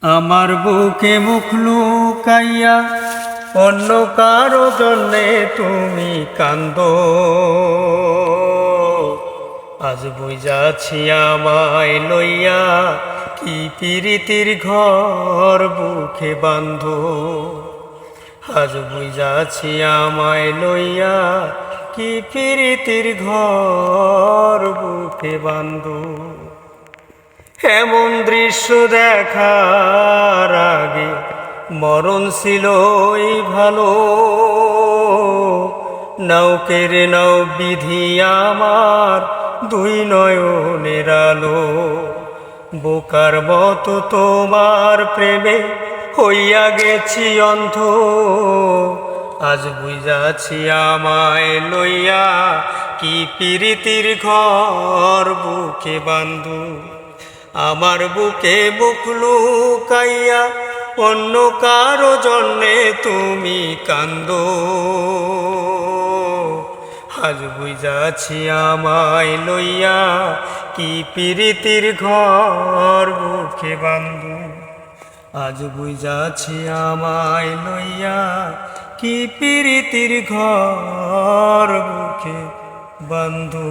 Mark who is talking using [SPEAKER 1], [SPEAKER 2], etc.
[SPEAKER 1] আমার বুকে মুখ লুকাইয়া অন্য কারো জন্যে তুমি কান্দো। আজ বুঝাছি আমায় লইয়া কি প্রীতির ঘর বুকে বান্ধো। আজ বুঝাছি আমায় লইয়া কি প্রীতির ঘর বুকে বান্ধো। এমন দৃশ্য দেখার আগে মরণ ছিলই ভালো। নাও কেড়ে নাও বিধি আমার দুই নয়নের আলো। বোকার মতো তোমার প্রেমে হইয়া গেছি অন্ধ। আজ বুঝাছি আমায় লইয়া কি প্রীতির ঘর বুকে বান্ধো। আমার বুকে মুখ লুকাইয়া অন্য কারো জন্যে তুমি কান্দো। আজ বুঝাছি আমায় লইয়া কি প্রীতির ঘর বুকে বান্ধো। আজ বুঝাছি আমায় লইয়া কি প্রীতির ঘর বুকে বান্ধো।